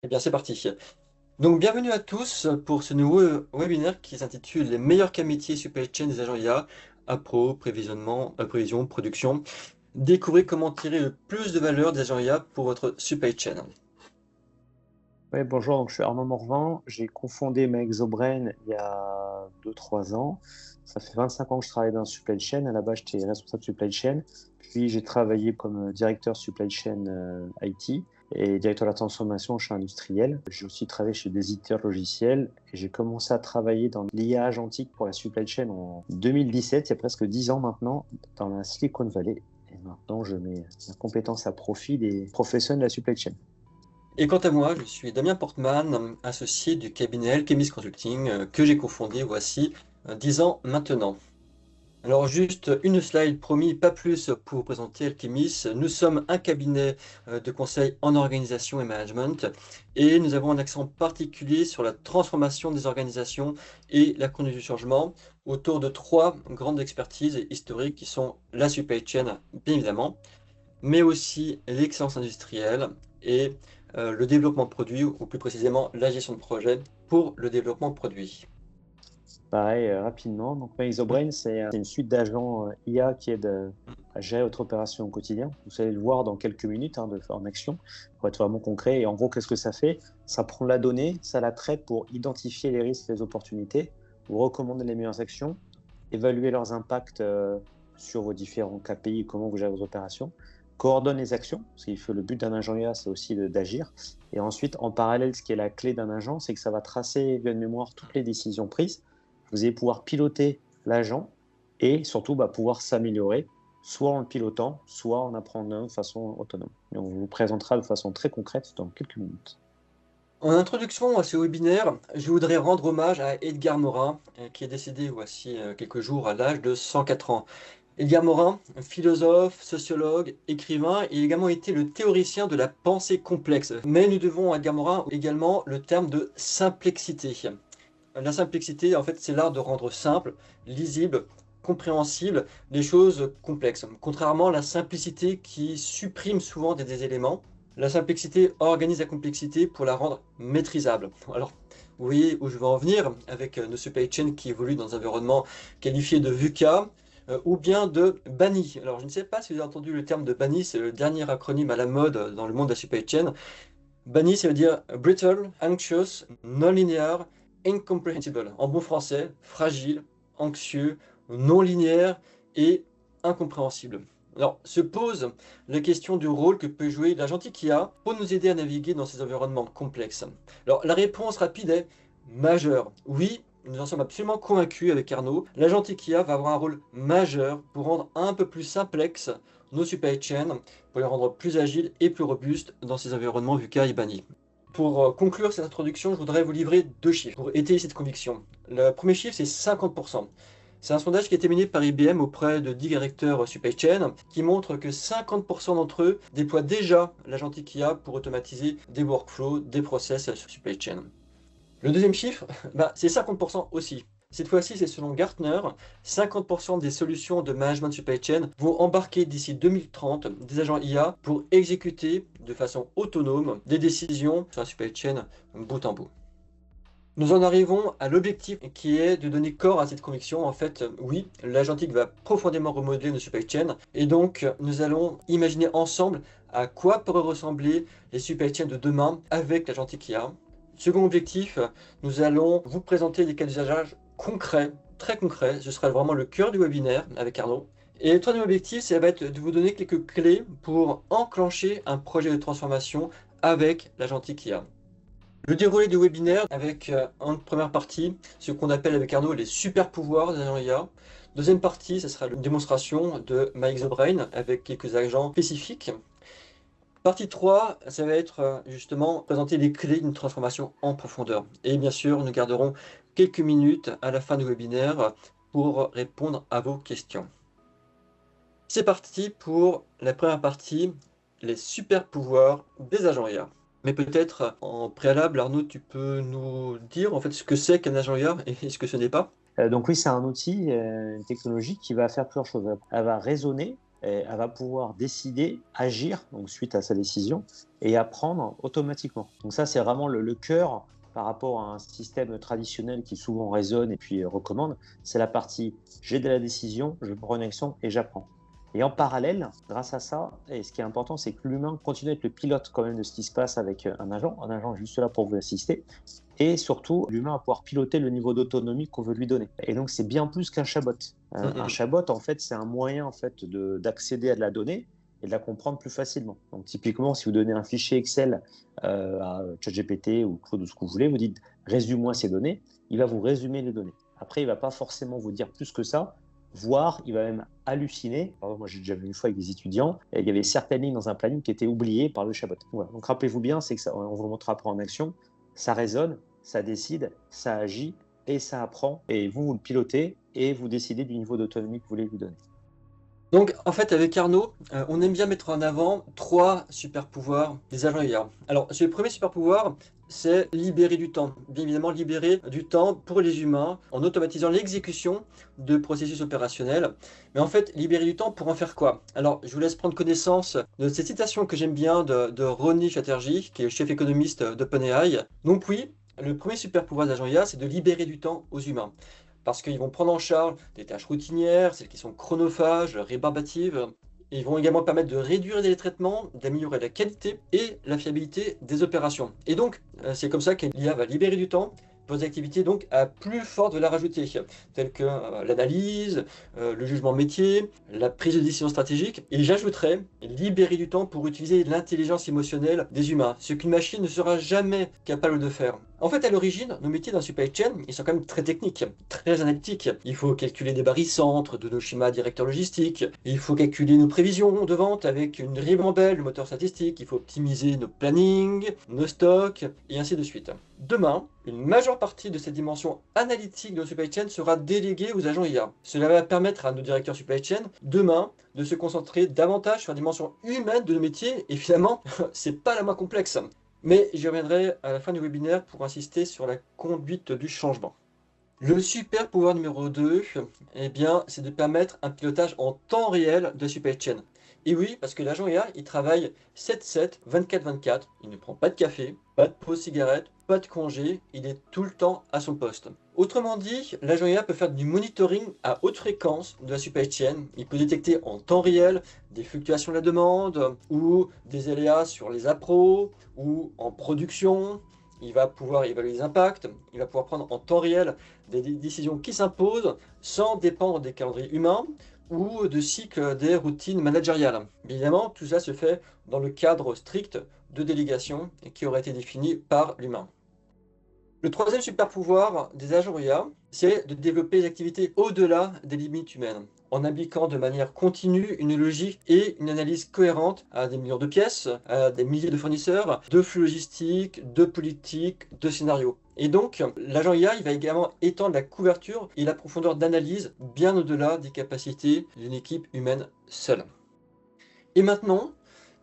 Eh bien, c'est parti. Donc, bienvenue à tous pour ce nouveau webinaire qui s'intitule Les meilleurs cas métiers supply chain des agents IA, appro, prévisionnement, prévision, production. Découvrez comment tirer le plus de valeur des agents IA pour votre supply chain. Oui, bonjour, donc je suis Arnaud Morvan. J'ai cofondé MaExobrain il y a 2 3 ans. Ça fait 25 ans que je travaille dans la supply chain. À la base, j'étais responsable supply chain. Puis j'ai travaillé comme directeur supply chain IT et directeur de la transformation chez industriel. J'ai aussi travaillé chez des éditeurs logiciels et j'ai commencé à travailler dans l'IA agentique pour la supply chain en 2017, il y a presque 10 ans maintenant, dans la Silicon Valley. Et maintenant, je mets ma compétence à profit des professionnels de la supply chain. Et quant à moi, je suis Damien Portman, associé du cabinet Alchemist Consulting que j'ai cofondé voici 10 ans maintenant. Alors juste une slide, promis, pas plus pour vous présenter Alchemis. Nous sommes un cabinet de conseil en organisation et management et nous avons un accent particulier sur la transformation des organisations et la conduite du changement autour de trois grandes expertises historiques qui sont la supply chain, bien évidemment, mais aussi l'excellence industrielle et le développement de produits, ou plus précisément la gestion de projet pour le développement de produits. Pareil, rapidement. Donc, MaExobrain, c'est une suite d'agents IA qui aident à gérer votre opération au quotidien. Vous allez le voir dans quelques minutes en action pour être vraiment concret. Et en gros, qu'est-ce que ça fait? Ça prend la donnée, ça la traite pour identifier les risques et les opportunités, vous recommander les meilleures actions, évaluer leurs impacts sur vos différents KPI et comment vous gérez vos opérations, coordonne les actions, parce que le but d'un agent IA, c'est aussi d'agir. Et ensuite, en parallèle, ce qui est la clé d'un agent, c'est que ça va tracer via une mémoire toutes les décisions prises. Vous allez pouvoir piloter l'agent et surtout pouvoir s'améliorer, soit en le pilotant, soit en apprenant de façon autonome. Et on vous présentera de façon très concrète dans quelques minutes. En introduction à ce webinaire, je voudrais rendre hommage à Edgar Morin, qui est décédé voici quelques jours à l'âge de 104 ans. Edgar Morin, philosophe, sociologue, écrivain, il a également été le théoricien de la pensée complexe. Mais nous devons à Edgar Morin également le terme de simplexité. La simplexité, en fait, c'est l'art de rendre simple, lisible, compréhensible des choses complexes. Contrairement à la simplicité qui supprime souvent des éléments, la simplicité organise la complexité pour la rendre maîtrisable. Alors, vous voyez où je veux en venir avec nos supply chains qui évoluent dans un environnement qualifié de VUCA ou bien de BANI. Alors, je ne sais pas si vous avez entendu le terme de BANI, c'est le dernier acronyme à la mode dans le monde de la supply chain. BANI, ça veut dire brittle, anxious, non-linear, incomprehensible. En bon français, fragile, anxieux, non-linéaire et incompréhensible. Alors, se pose la question du rôle que peut jouer l'agentique IA pour nous aider à naviguer dans ces environnements complexes. Alors, la réponse rapide est majeure. Oui, nous en sommes absolument convaincus avec Arnaud. L'agentique IA va avoir un rôle majeur pour rendre un peu plus simplex nos supply chains pour les rendre plus agiles et plus robustes dans ces environnements VUCA et BANI. Pour conclure cette introduction, je voudrais vous livrer deux chiffres pour étayer cette conviction. Le premier chiffre, c'est 50%. C'est un sondage qui a été mené par IBM auprès de 10 directeurs supply chain qui montre que 50% d'entre eux déploient déjà l'agentique IA pour automatiser des workflows, des process sur supply chain. Le deuxième chiffre, c'est 50% aussi. Cette fois-ci, c'est selon Gartner, 50% des solutions de management supply chain vont embarquer d'ici 2030 des agents IA pour exécuter de façon autonome des décisions sur la supply chain bout en bout. Nous en arrivons à l'objectif qui est de donner corps à cette conviction. En fait, oui, l'agentique va profondément remodeler nos supply chains et donc nous allons imaginer ensemble à quoi pourraient ressembler les supply chains de demain avec l'agentique IA. Second objectif, nous allons vous présenter des cas d'usage concrets, très concrets. Ce sera vraiment le cœur du webinaire avec Arnaud. Et le troisième objectif, ça va être de vous donner quelques clés pour enclencher un projet de transformation avec l'agentique IA. Le déroulé du webinaire avec en première partie ce qu'on appelle avec Arnaud les super pouvoirs des agents IA. Deuxième partie, ce sera une démonstration de MyXoBrain avec quelques agents spécifiques. Partie 3, ça va être justement présenter les clés d'une transformation en profondeur. Et bien sûr, nous garderons quelques minutes à la fin du webinaire pour répondre à vos questions. C'est parti pour la première partie, les super pouvoirs des agents IA. Mais peut-être en préalable, Arnaud, tu peux nous dire en fait ce que c'est qu'un agent IA et ce que ce n'est pas? Donc oui, c'est un outil, une technologie qui va faire plusieurs choses. Elle va raisonner et elle va pouvoir décider, agir donc suite à sa décision et apprendre automatiquement. Donc ça, c'est vraiment le cœur par rapport à un système traditionnel qui souvent raisonne et puis recommande. C'est la partie j'ai de la décision, je prends une action et j'apprends. Et en parallèle, grâce à ça, et ce qui est important, c'est que l'humain continue à être le pilote quand même de ce qui se passe avec un agent. Un agent est juste là pour vous assister. Et surtout, l'humain va pouvoir piloter le niveau d'autonomie qu'on veut lui donner. Et donc, c'est bien plus qu'un chatbot. Un chatbot, en fait, c'est un moyen en fait, d'accéder à de la donnée et de la comprendre plus facilement. Donc, typiquement, si vous donnez un fichier Excel à ChatGPT ou Claude ou ce que vous voulez, vous dites « résume-moi ces données », il va vous résumer les données. Après, il ne va pas forcément vous dire plus que ça, voire il va même halluciner. Alors, moi, j'ai déjà vu une fois avec des étudiants, et il y avait certaines lignes dans un planning qui étaient oubliées par le chatbot. Voilà. Donc, rappelez-vous bien, c'est que ça, on vous le montrera après en action, ça raisonne, ça décide, ça agit et ça apprend. Et vous le pilotez et vous décidez du niveau d'autonomie que vous voulez lui donner. Donc, en fait, avec Arnaud, on aime bien mettre en avant 3 super pouvoirs des agents IA. Alors, le premier super pouvoir, c'est libérer du temps. Bien évidemment, libérer du temps pour les humains en automatisant l'exécution de processus opérationnels. Mais en fait, libérer du temps pour en faire quoi? Alors, je vous laisse prendre connaissance de cette citation que j'aime bien de Ronnie Chatterjee, qui est le chef économiste d'OpenAI. Donc oui, le premier super pouvoir des agents IA, c'est de libérer du temps aux humains. Parce qu'ils vont prendre en charge des tâches routinières, celles qui sont chronophages, rébarbatives. Et ils vont également permettre de réduire les traitements, d'améliorer la qualité et la fiabilité des opérations. Et donc, c'est comme ça que l'IA va libérer du temps pour des activités donc à plus forte valeur ajoutée, telles que l'analyse, le jugement métier, la prise de décision stratégique. Et j'ajouterais libérer du temps pour utiliser l'intelligence émotionnelle des humains, ce qu'une machine ne sera jamais capable de faire. En fait, à l'origine, nos métiers dans la supply chain, ils sont quand même très techniques, très analytiques. Il faut calculer des barycentres de nos schémas directeurs logistiques. Il faut calculer nos prévisions de vente avec une ribambelle de moteurs statistiques. Il faut optimiser nos plannings, nos stocks, et ainsi de suite. Demain, une majeure partie de cette dimension analytique de la supply chain sera déléguée aux agents IA. Cela va permettre à nos directeurs supply chain, demain, de se concentrer davantage sur la dimension humaine de nos métiers. Et finalement, c'est pas la moins complexe. Mais j'y reviendrai à la fin du webinaire pour insister sur la conduite du changement. Le super pouvoir numéro 2, eh bien, c'est de permettre un pilotage en temps réel de la supply chain. Et oui, parce que l'agent IA, il travaille 7/7, 24/24, il ne prend pas de café, pas de pause cigarette, pas de congé, il est tout le temps à son poste. Autrement dit, l'agent IA peut faire du monitoring à haute fréquence de la supply chain. Il peut détecter en temps réel des fluctuations de la demande ou des aléas sur les appros ou en production. Il va pouvoir évaluer les impacts, il va pouvoir prendre en temps réel des décisions qui s'imposent sans dépendre des calendriers humains ou de cycles des routines managériales. Évidemment, tout ça se fait dans le cadre strict de délégation qui aurait été défini par l'humain. Le troisième super pouvoir des agents IA, c'est de développer des activités au-delà des limites humaines, en appliquant de manière continue une logique et une analyse cohérente à des millions de pièces, à des milliers de fournisseurs, de flux logistiques, de politiques, de scénarios. Et donc, l'agent IA, il va également étendre la couverture et la profondeur d'analyse bien au-delà des capacités d'une équipe humaine seule. Et maintenant,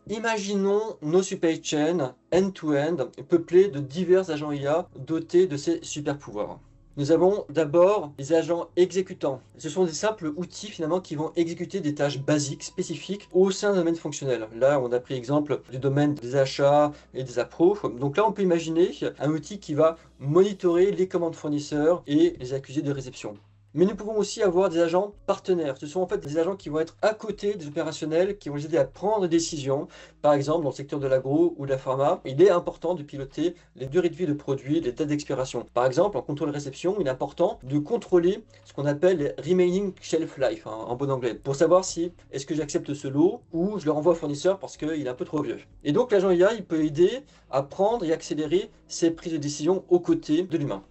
imaginons nos supply chains end-to-end peuplées de divers agents IA dotés de ces super pouvoirs. Nous avons d'abord les agents exécutants. Ce sont des simples outils finalement qui vont exécuter des tâches basiques, spécifiques au sein d'un domaine fonctionnel. Là, on a pris l'exemple du domaine des achats et des appros. Donc là, on peut imaginer un outil qui va monitorer les commandes fournisseurs et les accusés de réception. Mais nous pouvons aussi avoir des agents partenaires. Ce sont en fait des agents qui vont être à côté des opérationnels, qui vont les aider à prendre des décisions. Par exemple, dans le secteur de l'agro ou de la pharma, il est important de piloter les durées de vie de produits, les dates d'expiration. Par exemple, en contrôle réception, il est important de contrôler ce qu'on appelle les remaining shelf life, en bon anglais, pour savoir si est-ce que j'accepte ce lot ou je le renvoie au fournisseur parce qu'il est un peu trop vieux. Et donc l'agent IA, il peut aider à prendre et accélérer ces prises de décision aux côtés de l'humain.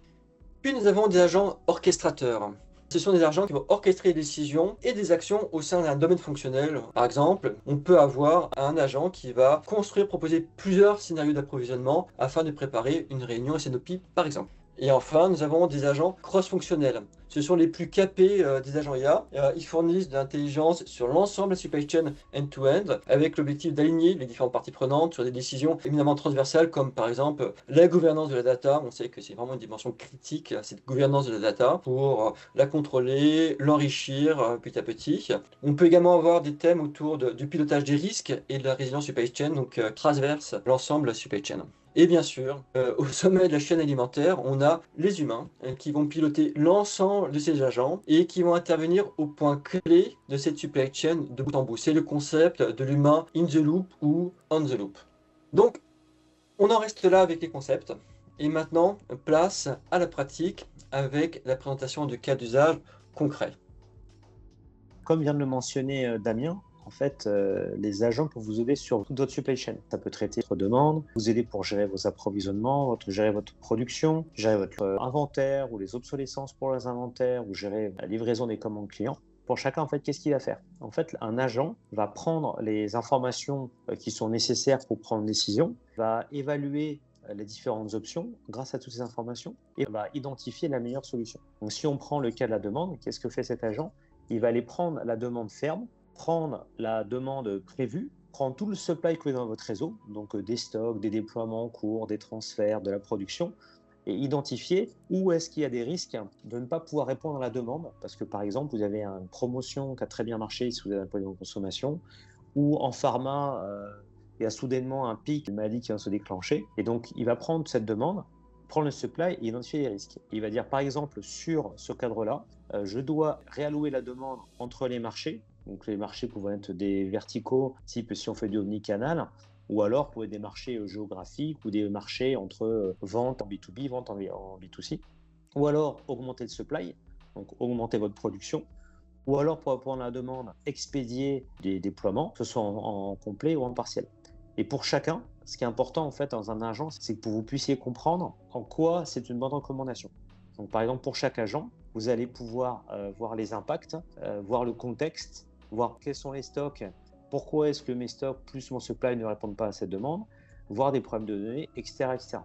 Puis nous avons des agents orchestrateurs. Ce sont des agents qui vont orchestrer des décisions et des actions au sein d'un domaine fonctionnel. Par exemple, on peut avoir un agent qui va construire, proposer plusieurs scénarios d'approvisionnement afin de préparer une réunion SNOP, par exemple. Et enfin, nous avons des agents cross-fonctionnels. Ce sont les plus capés des agents IA. Ils fournissent de l'intelligence sur l'ensemble de la supply chain end-to-end, avec l'objectif d'aligner les différentes parties prenantes sur des décisions éminemment transversales, comme par exemple la gouvernance de la data. On sait que c'est vraiment une dimension critique, cette gouvernance de la data, pour la contrôler, l'enrichir petit à petit. On peut également avoir des thèmes autour du pilotage des risques et de la résilience supply chain, donc transverse l'ensemble de la supply chain. Et bien sûr, au sommet de la chaîne alimentaire, on a les humains qui vont piloter l'ensemble de ces agents et qui vont intervenir au point clé de cette supply chain de bout en bout. C'est le concept de l'humain in the loop ou on the loop. Donc, on en reste là avec les concepts. Et maintenant, place à la pratique avec la présentation du cas d'usage concret. Comme vient de le mentionner Damien, en fait, les agents peuvent vous aider sur toute votre supply chain. Ça peut traiter votre demande, vous aider pour gérer vos approvisionnements, gérer votre production, gérer votre inventaire ou les obsolescences pour les inventaires ou gérer la livraison des commandes clients. Pour chacun, en fait, qu'est-ce qu'il va faire? En fait, un agent va prendre les informations qui sont nécessaires pour prendre une décision, va évaluer les différentes options grâce à toutes ces informations et va identifier la meilleure solution. Donc, si on prend le cas de la demande, qu'est-ce que fait cet agent? Il va aller prendre la demande ferme, prendre la demande prévue, prendre tout le supply que vous avez dans votre réseau, donc des stocks, des déploiements en cours, des transferts, de la production, et identifier où est-ce qu'il y a des risques de ne pas pouvoir répondre à la demande. Parce que par exemple, vous avez une promotion qui a très bien marché si vous avez un produit de consommation, ou en pharma, il y a soudainement un pic de maladie qui va se déclencher. Et donc, il va prendre cette demande, prendre le supply et identifier les risques. Il va dire, par exemple, sur ce cadre-là, je dois réallouer la demande entre les marchés. Donc, les marchés pouvant être des verticaux, type si on fait du omnicanal, ou alors pour des marchés géographiques ou des marchés entre vente en B2B, vente en B2C. Ou alors augmenter le supply, donc augmenter votre production. Ou alors pour répondre à la demande, expédier des déploiements, que ce soit en complet ou en partiel. Et pour chacun, ce qui est important en fait dans un agent, c'est que vous puissiez comprendre en quoi c'est une bonne recommandation. Donc par exemple pour chaque agent, vous allez pouvoir voir les impacts, voir le contexte, voir quels sont les stocks, pourquoi est-ce que mes stocks plus mon supply ne répondent pas à cette demande, voir des problèmes de données, etc., etc.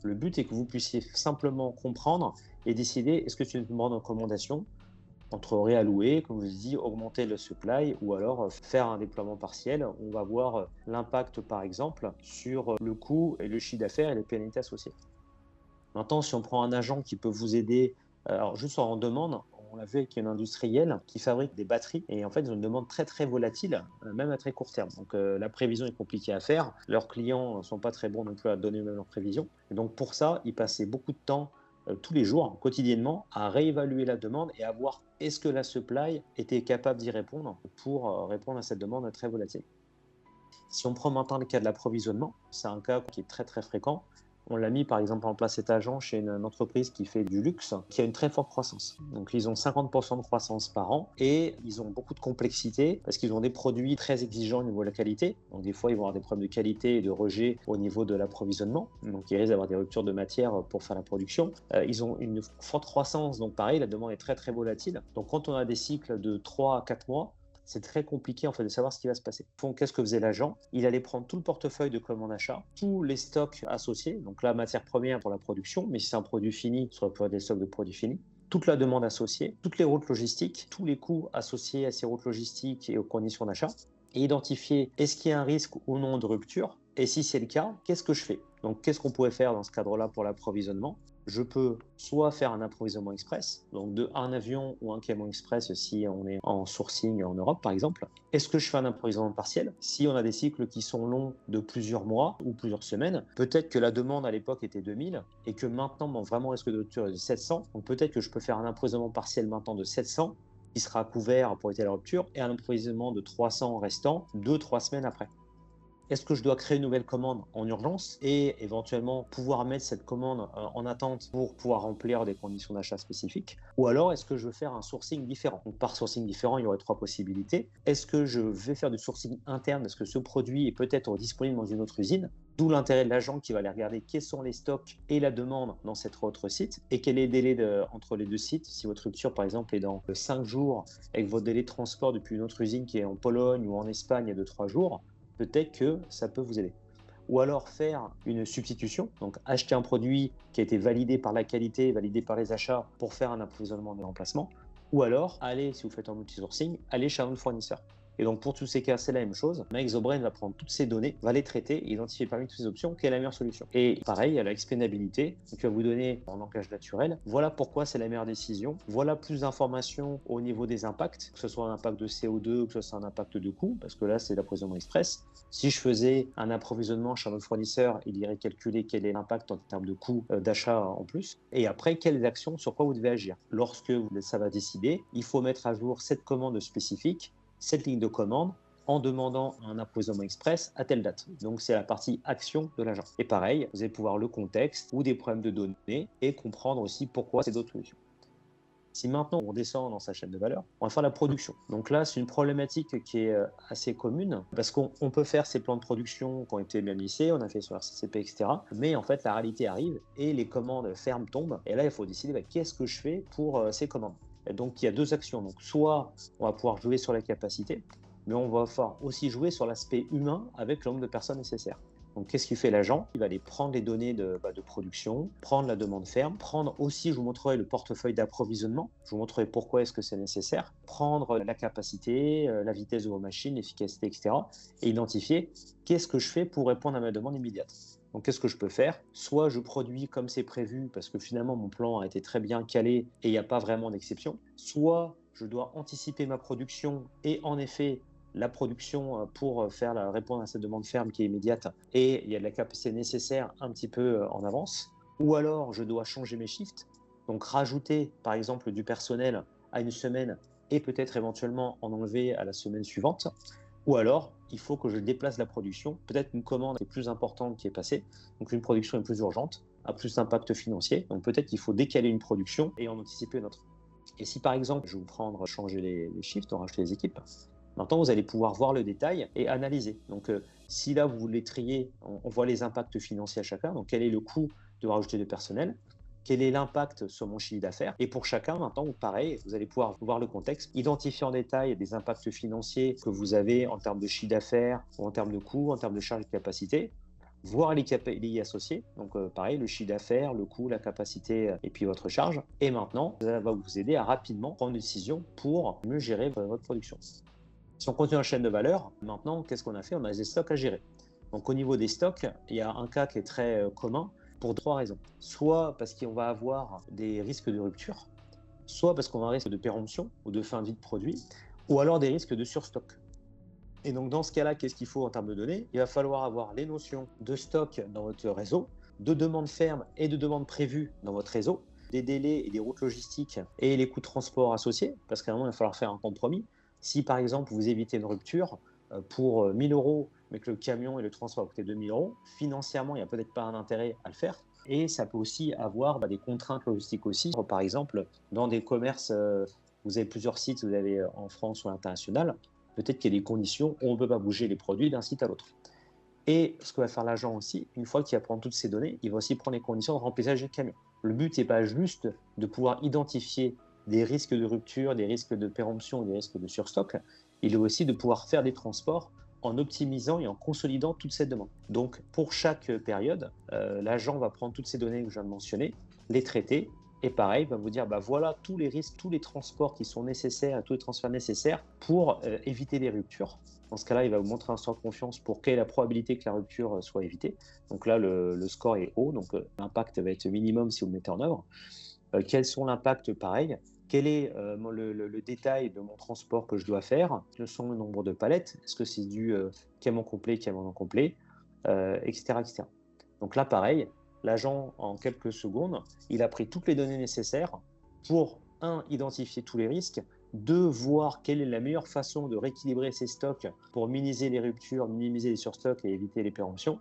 Le but est que vous puissiez simplement comprendre et décider est-ce que c'est une bonne recommandation entre réallouer, comme je vous dis, augmenter le supply ou alors faire un déploiement partiel. On va voir l'impact par exemple sur le coût et le chiffre d'affaires et les pénalités associées. Maintenant, si on prend un agent qui peut vous aider, alors juste en demande, on l'a vu avec un industriel qui fabrique des batteries et en fait ils ont une demande très très volatile, même à très court terme. Donc la prévision est compliquée à faire. Leurs clients ne sont pas très bons non plus à donner même leurs prévisions. Et donc pour ça, ils passaient beaucoup de temps tous les jours, quotidiennement, à réévaluer la demande et à voir est-ce que la supply était capable d'y répondre pour répondre à cette demande très volatile. Si on prend maintenant le cas de l'approvisionnement, c'est un cas qui est très très fréquent. On l'a mis par exemple en place cet agent chez une entreprise qui fait du luxe, qui a une très forte croissance. Donc ils ont 50% de croissance par an et ils ont beaucoup de complexité parce qu'ils ont des produits très exigeants au niveau de la qualité. Donc des fois ils vont avoir des problèmes de qualité et de rejet au niveau de l'approvisionnement. Donc ils risquent d'avoir des ruptures de matière pour faire la production. Ils ont une forte croissance, donc pareil, la demande est très très volatile. Donc quand on a des cycles de 3 à 4 mois, c'est très compliqué en fait de savoir ce qui va se passer. Donc, qu'est-ce que faisait l'agent? Il allait prendre tout le portefeuille de commande achat, tous les stocks associés, donc la matière première pour la production, mais si c'est un produit fini, soit pour des stocks de produits finis, toute la demande associée, toutes les routes logistiques, tous les coûts associés à ces routes logistiques et aux conditions d'achat, et identifier est-ce qu'il y a un risque ou non de rupture, et si c'est le cas, qu'est-ce que je fais? Donc, qu'est-ce qu'on pourrait faire dans ce cadre-là pour l'approvisionnement? Je peux soit faire un approvisionnement express, donc de un avion ou un camion express si on est en sourcing en Europe par exemple. Est-ce que je fais un approvisionnement partiel? Si on a des cycles qui sont longs de plusieurs mois ou plusieurs semaines, peut-être que la demande à l'époque était 2000 et que maintenant mon vraiment risque de rupture est de 700. Donc peut-être que je peux faire un approvisionnement partiel maintenant de 700 qui sera couvert pour éviter la rupture et un approvisionnement de 300 restant 2-3 semaines après. Est-ce que je dois créer une nouvelle commande en urgence et éventuellement pouvoir mettre cette commande en attente pour pouvoir remplir des conditions d'achat spécifiques? Ou alors est-ce que je veux faire un sourcing différent? Donc par sourcing différent, il y aurait 3 possibilités. Est-ce que je vais faire du sourcing interne? Est-ce que ce produit est peut-être disponible dans une autre usine? D'où l'intérêt de l'agent qui va aller regarder quels sont les stocks et la demande dans cet autre site et quel est le délai entre les deux sites. Si votre rupture, par exemple, est dans 5 jours avec votre délai de transport depuis une autre usine qui est en Pologne ou en Espagne de 3 jours, peut-être que ça peut vous aider. ou alors faire une substitution, donc acheter un produit qui a été validé par la qualité, validé par les achats pour faire un approvisionnement de remplacement, ou alors aller, si vous faites un multi-sourcing, aller chez un autre fournisseur. Et donc pour tous ces cas, c'est la même chose. Exobrain va prendre toutes ces données, va les traiter et identifier parmi toutes ces options quelle est la meilleure solution. Et pareil, elle a l'explainabilité, donc il va vous donner en langage naturel, voilà pourquoi c'est la meilleure décision, voilà plus d'informations au niveau des impacts, que ce soit un impact de CO2 ou que ce soit un impact de coût, parce que là c'est l'approvisionnement express. Si je faisais un approvisionnement chez un autre fournisseur, il irait calculer quel est l'impact en termes de coût d'achat en plus. Et après, quelles actions, sur quoi vous devez agir. Lorsque ça va décider, il faut mettre à jour cette commande spécifique, cette ligne de commande, en demandant un approvisionnement express à telle date. Donc, c'est la partie action de l'agent. Et pareil, vous allez pouvoir le contexte ou des problèmes de données et comprendre aussi pourquoi c'est d'autres solutions. Si maintenant on descend dans sa chaîne de valeur, on va faire la production. Donc là, c'est une problématique qui est assez commune parce qu'on peut faire ces plans de production qui ont été bien lissés, on a fait sur RCCP, etc. Mais en fait, la réalité arrive et les commandes fermes tombent. Et là, il faut décider qu'est-ce que je fais pour ces commandes. Et donc, il y a deux actions. Donc, soit on va pouvoir jouer sur la capacité, mais on va pouvoir aussi jouer sur l'aspect humain avec le nombre de personnes nécessaires. Donc, qu'est-ce qu'il fait l'agent? Il va aller prendre les données de production, prendre la demande ferme, prendre aussi, je vous montrerai le portefeuille d'approvisionnement, je vous montrerai pourquoi est-ce que c'est nécessaire, prendre la capacité, la vitesse de vos machines, l'efficacité, etc. et identifier qu'est-ce que je fais pour répondre à ma demande immédiate. Donc, qu'est-ce que je peux faire? Soit je produis comme c'est prévu parce que finalement mon plan a été très bien calé et il n'y a pas vraiment d'exception, soit je dois anticiper ma production et en effet la production pour répondre à cette demande ferme qui est immédiate et il y a de la capacité nécessaire un petit peu en avance. Ou alors, je dois changer mes shifts, donc rajouter par exemple du personnel à une semaine et peut-être éventuellement en enlever à la semaine suivante. Ou alors, il faut que je déplace la production, peut-être une commande qui est plus importante qui est passée, donc une production est plus urgente, a plus d'impact financier, donc peut-être qu'il faut décaler une production et en anticiper une autre. Et si par exemple, je vais vous prendre changer les shifts, on rajouter les équipes, maintenant, vous allez pouvoir voir le détail et analyser. Donc, si là, vous voulez trier, on voit les impacts financiers à chacun. Donc, quel est le coût de rajouter du personnel? Quel est l'impact sur mon chiffre d'affaires? Et pour chacun, maintenant, pareil, vous allez pouvoir voir le contexte, identifier en détail des impacts financiers que vous avez en termes de chiffre d'affaires, ou en termes de coûts, en termes de charges et de capacité, voir les KPI associés. Donc, pareil, le chiffre d'affaires, le coût, la capacité et puis votre charge. Et maintenant, ça va vous aider à rapidement prendre une décision pour mieux gérer votre production. Si on continue la chaîne de valeur, maintenant, qu'est-ce qu'on a fait? On a des stocks à gérer. Donc, au niveau des stocks, il y a un cas qui est très commun pour trois raisons. Soit parce qu'on va avoir des risques de rupture, soit parce qu'on a un risque de péremption ou de fin de vie de produit, ou alors des risques de surstock. Et donc, dans ce cas-là, qu'est-ce qu'il faut en termes de données? Il va falloir avoir les notions de stock dans votre réseau, de demande ferme et de demande prévue dans votre réseau, des délais et des routes logistiques et les coûts de transport associés, parce qu'à un moment, il va falloir faire un compromis. Si par exemple vous évitez une rupture pour 1 000 €, mais que le camion et le transport coûtent 2 000 €, financièrement, il n'y a peut-être pas un intérêt à le faire. Et ça peut aussi avoir des contraintes logistiques aussi. Par exemple, dans des commerces, vous avez plusieurs sites, vous avez en France ou à l'international, peut-être qu'il y a des conditions où on ne peut pas bouger les produits d'un site à l'autre. Et ce que va faire l'agent aussi, une fois qu'il va prendre toutes ces données, il va aussi prendre les conditions de remplissage du camion. Le but n'est pas juste de pouvoir identifier des risques de rupture, des risques de péremption, des risques de surstock. Il est aussi de pouvoir faire des transports en optimisant et en consolidant toute cette demande. Donc, pour chaque période, l'agent va prendre toutes ces données que je viens de mentionner, les traiter, et pareil, va vous dire, voilà tous les risques, tous les transports qui sont nécessaires, tous les transferts nécessaires pour éviter les ruptures. Dans ce cas-là, il va vous montrer un score de confiance pour quelle est la probabilité que la rupture soit évitée. Donc là, le score est haut, donc l'impact va être minimum si vous le mettez en œuvre. Quels sont l'impact pareil? Quel est le détail de mon transport que je dois faire? Quels sont le nombre de palettes? Est-ce que c'est du camion complet, camion non complet, etc., etc. Donc là, pareil, l'agent, en quelques secondes, il a pris toutes les données nécessaires pour, identifier tous les risques, 2, voir quelle est la meilleure façon de rééquilibrer ses stocks pour minimiser les ruptures, minimiser les surstocks et éviter les péremptions,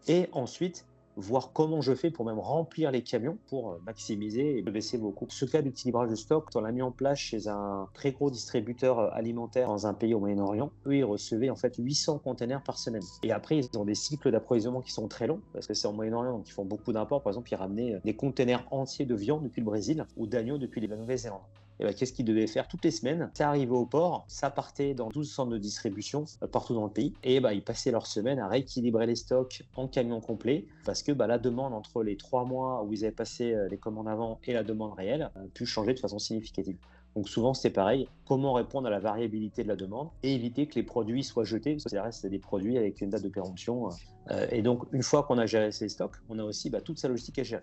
et ensuite, voir comment je fais pour même remplir les camions pour maximiser et baisser vos coûts. Ce cas d'équilibrage de stock, on l'a mis en place chez un très gros distributeur alimentaire dans un pays au Moyen-Orient. Eux, ils recevaient en fait 800 containers par semaine. Et après, ils ont des cycles d'approvisionnement qui sont très longs parce que c'est au Moyen-Orient, donc ils font beaucoup d'imports. Par exemple, ils ramenaient des containers entiers de viande depuis le Brésil ou d'agneaux depuis la Nouvelle-Zélande. Et ben, qu'est-ce qu'il devait faire toutes les semaines? Ça arrivait au port, ça partait dans 12 centres de distribution partout dans le pays. Et ben, ils passaient leur semaine à rééquilibrer les stocks en camion complet parce que la demande entre les 3 mois où ils avaient passé les commandes avant et la demande réelle a pu changer de façon significative. Donc souvent, c'est pareil. Comment répondre à la variabilité de la demande et éviter que les produits soient jetés, parce que ça reste des produits avec une date de péremption. Et donc, une fois qu'on a géré ces stocks, on a aussi toute sa logistique à gérer.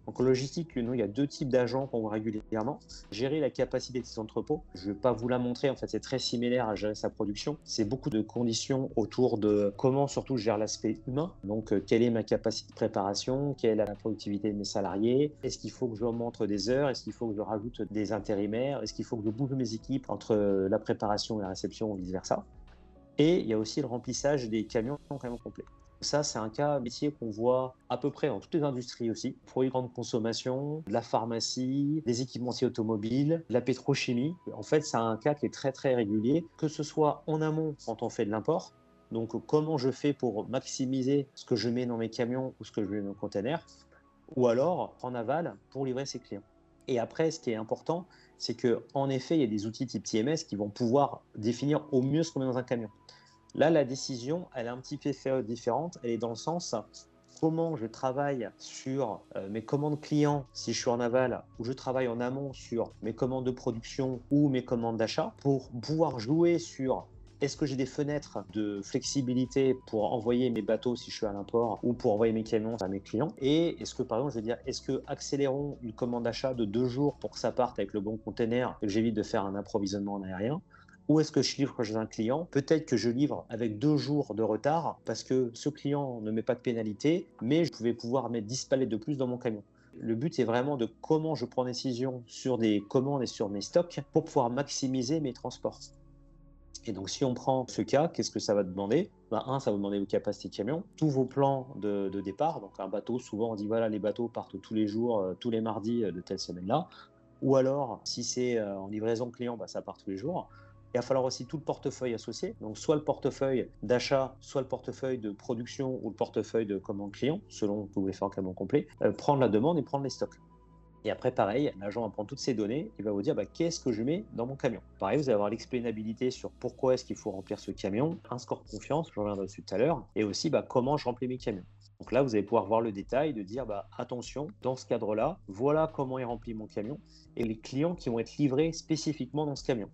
Donc, en logistique, nous, il y a 2 types d'agents qu'on voit régulièrement. Gérer la capacité de ces entrepôts. Je ne vais pas vous la montrer, en fait, c'est très similaire à gérer sa production. C'est beaucoup de conditions autour de comment, surtout, je gère l'aspect humain. Donc, quelle est ma capacité de préparation? Quelle est la productivité de mes salariés? Est-ce qu'il faut que je montre des heures? Est-ce qu'il faut que je rajoute des intérimaires? Est-ce qu'il faut que je bouge mes équipes entre la préparation et la réception ou vice-versa? Et il y a aussi le remplissage des camions en camion complet. Ça, c'est un cas métier qu'on voit à peu près dans toutes les industries aussi. Pour les grandes consommations, la pharmacie, des équipementiers automobiles, la pétrochimie. En fait, c'est un cas qui est très, très régulier, que ce soit en amont quand on fait de l'import. Donc, comment je fais pour maximiser ce que je mets dans mes camions ou ce que je mets dans mes containers, ou alors en aval pour livrer ses clients. Et après, ce qui est important, c'est qu'en effet, il y a des outils type TMS qui vont pouvoir définir au mieux ce qu'on met dans un camion. Là, la décision, elle est un petit peu différente. Elle est dans le sens comment je travaille sur mes commandes clients si je suis en aval, ou je travaille en amont sur mes commandes de production ou mes commandes d'achat pour pouvoir jouer sur est-ce que j'ai des fenêtres de flexibilité pour envoyer mes bateaux si je suis à l'import ou pour envoyer mes camions à mes clients? Et est-ce que, par exemple, je veux dire, est-ce que accélérons une commande d'achat de 2 jours pour que ça parte avec le bon container et que j'évite de faire un approvisionnement en aérien? Ou est-ce que je livre chez un client? Peut-être que je livre avec 2 jours de retard parce que ce client ne met pas de pénalité, mais je pouvais pouvoir mettre 10 palettes de plus dans mon camion. Le but, c'est vraiment de comment je prends décision sur des commandes et sur mes stocks pour pouvoir maximiser mes transports. Et donc, si on prend ce cas, qu'est-ce que ça va demander? Ça va vous demander vos capacités de camion, tous vos plans de départ. Donc, un bateau, souvent, on dit voilà, les bateaux partent tous les jours, tous les mardis de telle semaine-là. Ou alors, si c'est en livraison client, ça part tous les jours. Il va falloir aussi tout le portefeuille associé. Donc, soit le portefeuille d'achat, soit le portefeuille de production ou le portefeuille de commande client, selon ce que vous voulez faire en camion complet. Prendre la demande et prendre les stocks. Et après, pareil, l'agent va prendre toutes ces données et va vous dire qu'est-ce que je mets dans mon camion. Pareil, vous allez avoir l'explainabilité sur pourquoi est-ce qu'il faut remplir ce camion, un score de confiance, je reviendrai dessus tout à l'heure, et aussi comment je remplis mes camions. Donc là, vous allez pouvoir voir le détail de dire attention, dans ce cadre-là, voilà comment est rempli mon camion et les clients qui vont être livrés spécifiquement dans ce camion.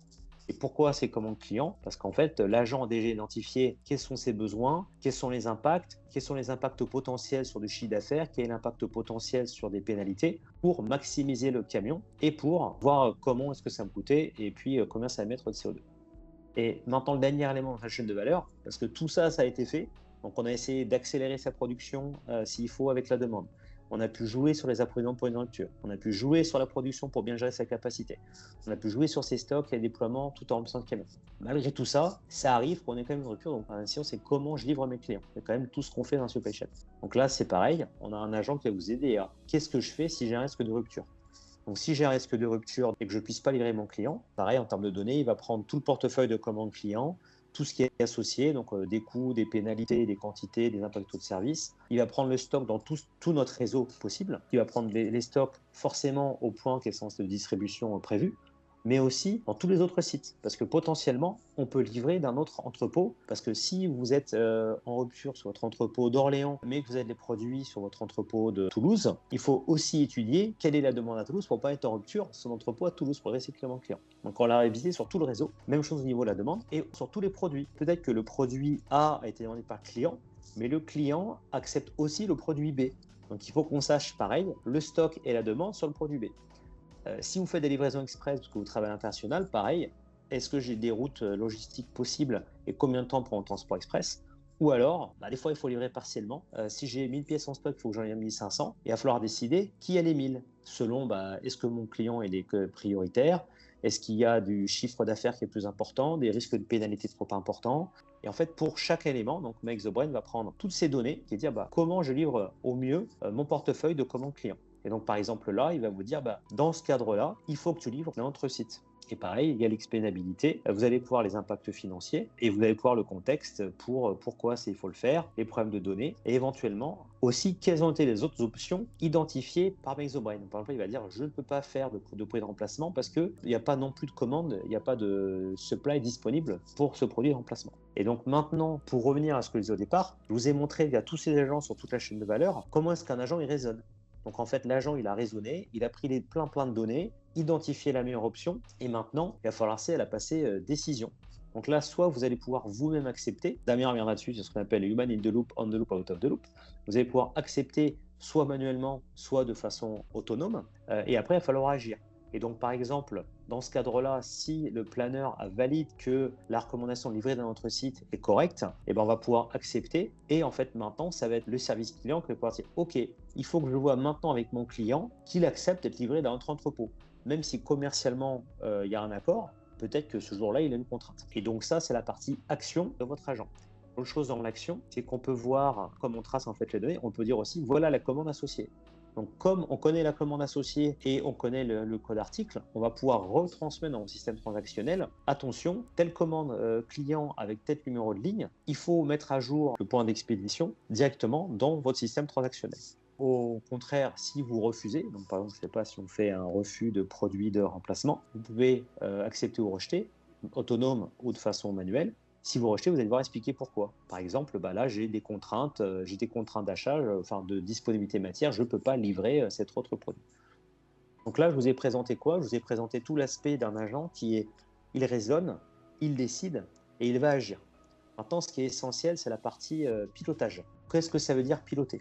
Et pourquoi ces commandes clients? Parce qu'en fait, l'agent a déjà identifié quels sont ses besoins, quels sont les impacts potentiels sur du chiffre d'affaires, quel est l'impact potentiel sur des pénalités pour maximiser le camion et pour voir comment est-ce que ça me coûtait et puis combien ça va mettre de CO2. Et maintenant, le dernier élément de la chaîne de valeur, parce que tout ça, ça a été fait. Donc, on a essayé d'accélérer sa production s'il faut avec la demande. On a pu jouer sur les approvisionnements pour une rupture. On a pu jouer sur la production pour bien gérer sa capacité. On a pu jouer sur ses stocks et les déploiements tout en remplissant le camion. Malgré tout ça, ça arrive qu'on ait quand même une rupture. Donc, la question, c'est comment je livre mes clients. C'est quand même tout ce qu'on fait dans la supply chain. Donc là, c'est pareil. On a un agent qui va vous aider à qu'est-ce que je fais si j'ai un risque de rupture. Donc, si j'ai un risque de rupture et que je ne puisse pas livrer mon client, pareil, en termes de données, il va prendre tout le portefeuille de commandes clients, tout ce qui est associé, donc des coûts, des pénalités, des quantités, des impacts de service. Il va prendre le stock dans tout notre réseau possible. Il va prendre les stocks forcément au point qui est sens de distribution prévu, mais aussi dans tous les autres sites. Parce que potentiellement, on peut livrer d'un autre entrepôt. Parce que si vous êtes en rupture sur votre entrepôt d'Orléans, mais que vous avez les produits sur votre entrepôt de Toulouse, il faut aussi étudier quelle est la demande à Toulouse pour ne pas être en rupture sur son entrepôt à Toulouse pour le recyclement client. Donc on l'a révisé sur tout le réseau. Même chose au niveau de la demande et sur tous les produits. Peut-être que le produit A a été demandé par le client, mais le client accepte aussi le produit B. Donc il faut qu'on sache, pareil, le stock et la demande sur le produit B. Si vous faites des livraisons express parce que vous travaillez à l'international, pareil, est-ce que j'ai des routes logistiques possibles et combien de temps pour un transport express? Ou alors, des fois, il faut livrer partiellement. Si j'ai 1000 pièces en stock, il faut que j'en ai 1500. Il va falloir décider qui a les 1000 selon est-ce que mon client est prioritaire? Est-ce qu'il y a du chiffre d'affaires qui est plus important, des risques de pénalité trop importants? Et en fait, pour chaque élément, donc Make the Brain va prendre toutes ces données et dire comment je livre au mieux mon portefeuille de commandes clients. Et donc, par exemple, là, il va vous dire, dans ce cadre-là, il faut que tu livres dans notre site. Et pareil, il y a l'explainabilité. Vous allez pouvoir les impacts financiers et vous allez pouvoir le contexte pour pourquoi il faut le faire, les problèmes de données et éventuellement aussi quelles ont été les autres options identifiées par Mike O'Brien. Par exemple, il va dire je ne peux pas faire de produit de remplacement parce qu'il n'y a pas non plus de commande, il n'y a pas de supply disponible pour ce produit de remplacement. Et donc maintenant, pour revenir à ce que je disais au départ, je vous ai montré via tous ces agents sur toute la chaîne de valeur comment est-ce qu'un agent il raisonne. Donc en fait, l'agent, il a raisonné, il a pris plein de données, identifié la meilleure option, et maintenant, il va falloir à la passer décision. Donc là, soit vous allez pouvoir vous-même accepter, Damien reviendra dessus, c'est ce qu'on appelle human in the loop, on the loop, out of the loop. Vous allez pouvoir accepter soit manuellement, soit de façon autonome, et après, il va falloir agir. Et donc, par exemple, dans ce cadre-là, si le planeur valide que la recommandation livrée dans notre site est correcte, eh ben on va pouvoir accepter. Et en fait, maintenant, ça va être le service client qui va pouvoir dire OK, il faut que je vois maintenant avec mon client qu'il accepte d'être livré dans notre entrepôt. Même si commercialement, il y a un accord, peut-être que ce jour-là, il a une contrainte. Et donc, ça, c'est la partie action de votre agent. Autre chose dans l'action, c'est qu'on peut voir, comme on trace en fait les données, on peut dire aussi voilà la commande associée. Donc, comme on connaît la commande associée et on connaît le code article, on va pouvoir retransmettre dans le système transactionnel. Attention, telle commande client avec tel numéro de ligne, il faut mettre à jour le point d'expédition directement dans votre système transactionnel. Au contraire, si vous refusez, donc par exemple, je ne sais pas si on fait un refus de produit de remplacement, vous pouvez accepter ou rejeter, autonome ou de façon manuelle. Si vous rejetez, vous allez devoir expliquer pourquoi. Par exemple, là, j'ai des contraintes d'achat, enfin de disponibilité matière, je ne peux pas livrer cet autre produit. Donc là, je vous ai présenté quoi? Je vous ai présenté tout l'aspect d'un agent il raisonne, il décide et il va agir. Maintenant, ce qui est essentiel, c'est la partie pilotage. Qu'est-ce que ça veut dire piloter?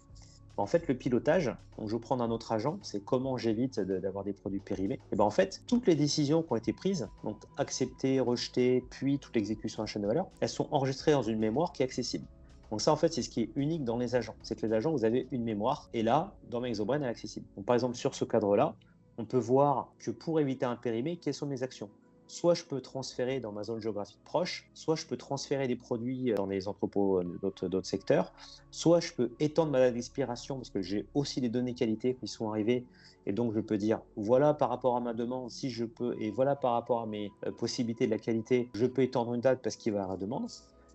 En fait, le pilotage, donc je vais prendre un autre agent, c'est comment j'évite d'avoir des produits périmés. Et en fait, toutes les décisions qui ont été prises, donc accepter, rejeter, puis toute l'exécution à la chaîne de valeur, elles sont enregistrées dans une mémoire qui est accessible. Donc ça, en fait, c'est ce qui est unique dans les agents. C'est que les agents, vous avez une mémoire, et là, dans MyXOBrain, elle est accessible. Donc par exemple, sur ce cadre-là, on peut voir que pour éviter un périmé, quelles sont mes actions? Soit je peux transférer dans ma zone géographique proche, soit je peux transférer des produits dans des entrepôts d'autres secteurs, soit je peux étendre ma date d'expiration parce que j'ai aussi des données qualité qui sont arrivées et donc je peux dire voilà par rapport à ma demande si je peux et voilà par rapport à mes possibilités de la qualité, je peux étendre une date parce qu'il va y avoir la demande.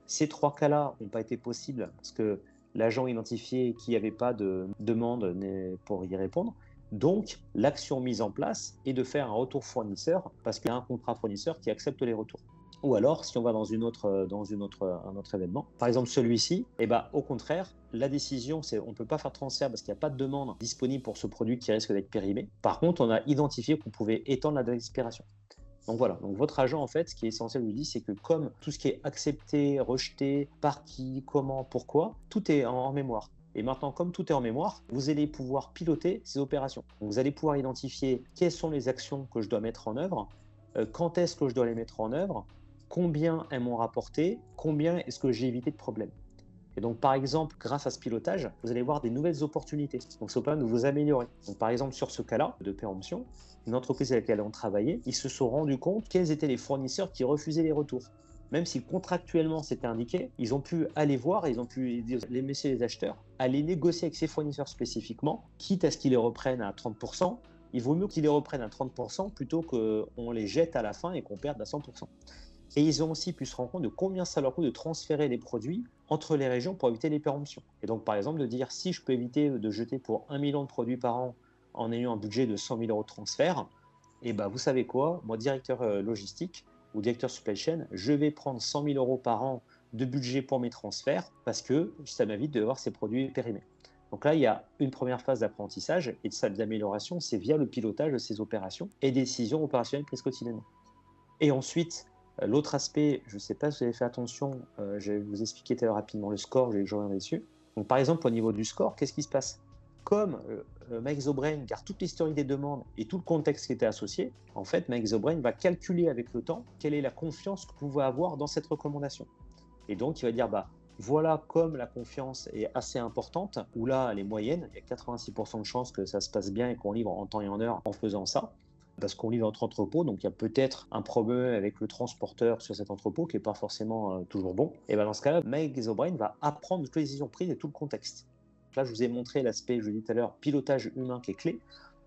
Ces trois cas-là n'ont pas été possibles parce que l'agent identifié qu'il n'y avait pas de demande pour y répondre. Donc, l'action mise en place est de faire un retour fournisseur parce qu'il y a un contrat fournisseur qui accepte les retours. Ou alors, si on va dans un autre événement, par exemple celui-ci, au contraire, la décision, c'est on ne peut pas faire de transfert parce qu'il n'y a pas de demande disponible pour ce produit qui risque d'être périmé. Par contre, on a identifié qu'on pouvait étendre la date d'expiration. Donc voilà, donc votre agent, en fait, ce qui est essentiel, je vous dis, c'est que comme tout ce qui est accepté, rejeté, par qui, comment, pourquoi, tout est en mémoire. Et maintenant, comme tout est en mémoire, vous allez pouvoir piloter ces opérations. Donc, vous allez pouvoir identifier quelles sont les actions que je dois mettre en œuvre, quand est-ce que je dois les mettre en œuvre, combien elles m'ont rapporté, combien est-ce que j'ai évité de problèmes. Et donc, par exemple, grâce à ce pilotage, vous allez voir des nouvelles opportunités. Donc, ça vous permet de vous améliorer. Donc, par exemple, sur ce cas-là de péremption, une entreprise avec laquelle on travaillait, ils se sont rendus compte quels étaient les fournisseurs qui refusaient les retours. Même si contractuellement c'était indiqué, ils ont pu aller voir, ils ont pu dire, les messieurs les acheteurs, aller négocier avec ces fournisseurs spécifiquement, quitte à ce qu'ils les reprennent à 30%, il vaut mieux qu'ils les reprennent à 30% plutôt qu'on les jette à la fin et qu'on perde à 100%. Et ils ont aussi pu se rendre compte de combien ça leur coûte de transférer les produits entre les régions pour éviter les péremptions. Et donc, par exemple, de dire si je peux éviter de jeter pour 1 million de produits par an en ayant un budget de 100 000 euros de transfert, et vous savez quoi, moi, directeur logistique ou directeur supply chain, je vais prendre 100 000 euros par an de budget pour mes transferts parce que ça m'évite de voir ces produits périmés. Donc là, il y a une première phase d'apprentissage et d'amélioration, c'est via le pilotage de ces opérations et décisions opérationnelles prises quotidiennement. Et ensuite, l'autre aspect, je ne sais pas si vous avez fait attention, je vais vous expliquer tout à l'heure rapidement le score, je reviendrai dessus. Donc par exemple, au niveau du score, qu'est-ce qui se passe? Comme MyXOBrain garde toute l'historique des demandes et tout le contexte qui était associé, en fait, MyXOBrain va calculer avec le temps quelle est la confiance que vous pouvez avoir dans cette recommandation. Et donc, il va dire, voilà comme la confiance est assez importante, où là, elle est moyenne, il y a 86% de chances que ça se passe bien et qu'on livre en temps et en heure en faisant ça. Parce qu'on livre entre entrepôts, donc il y a peut-être un problème avec le transporteur sur cet entrepôt qui n'est pas forcément toujours bon. Et dans ce cas-là, MyXOBrain va apprendre toutes les décisions prises et tout le contexte. Là, je vous ai montré l'aspect, je vous dis tout à l'heure, pilotage humain qui est clé.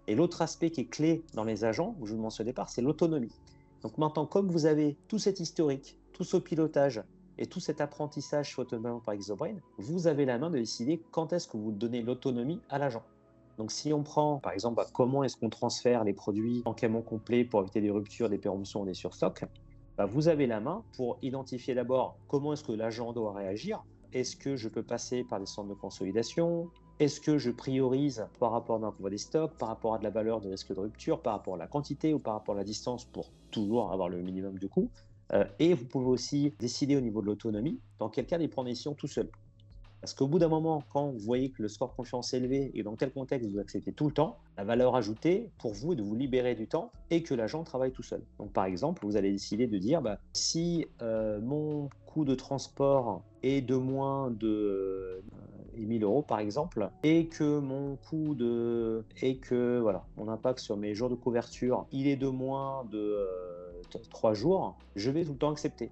Et l'autre aspect qui est clé dans les agents, que je vous mentionne au départ, c'est l'autonomie. Donc maintenant, comme vous avez tout cet historique, tout ce pilotage et tout cet apprentissage fait autonome par Exobrain, vous avez la main de décider quand est-ce que vous donnez l'autonomie à l'agent. Donc si on prend par exemple comment est-ce qu'on transfère les produits en camion complet pour éviter des ruptures, des péremptions ou des surstocks, vous avez la main pour identifier d'abord comment est-ce que l'agent doit réagir. Est-ce que je peux passer par des centres de consolidation? Est-ce que je priorise par rapport à l'envoi des stocks, par rapport à de la valeur de risque de rupture, par rapport à la quantité ou par rapport à la distance pour toujours avoir le minimum de coût? Et vous pouvez aussi décider au niveau de l'autonomie dans quel cas il prend des décisions tout seul. Parce qu'au bout d'un moment, quand vous voyez que le score de confiance est élevé et dans quel contexte vous acceptez tout le temps, la valeur ajoutée pour vous est de vous libérer du temps et que l'agent travaille tout seul. Donc par exemple, vous allez décider de dire si mon coût de transport est de moins de 1000 euros par exemple, et que mon coût mon impact sur mes jours de couverture, il est de moins de 3 jours, je vais tout le temps accepter.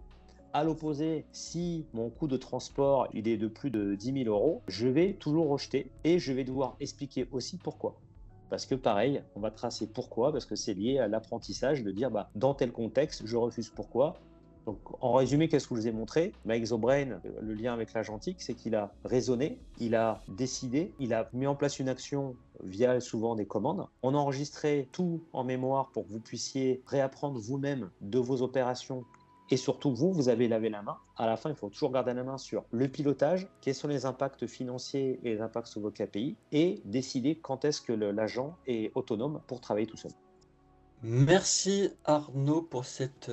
À l'opposé, si mon coût de transport il est de plus de 10 000 euros, je vais toujours rejeter et je vais devoir expliquer aussi pourquoi. Parce que pareil, on va tracer pourquoi, parce que c'est lié à l'apprentissage de dire dans tel contexte, je refuse pourquoi. Donc en résumé, qu'est-ce que je vous ai montré? Exobrain, le lien avec l'agentique, c'est qu'il a raisonné, il a décidé, il a mis en place une action via souvent des commandes. On a enregistré tout en mémoire pour que vous puissiez réapprendre vous-même de vos opérations. Et surtout, vous avez lavé la main. À la fin, il faut toujours garder la main sur le pilotage, quels sont les impacts financiers et les impacts sur vos KPI, et décider quand est-ce que l'agent est autonome pour travailler tout seul. Merci Arnaud pour cette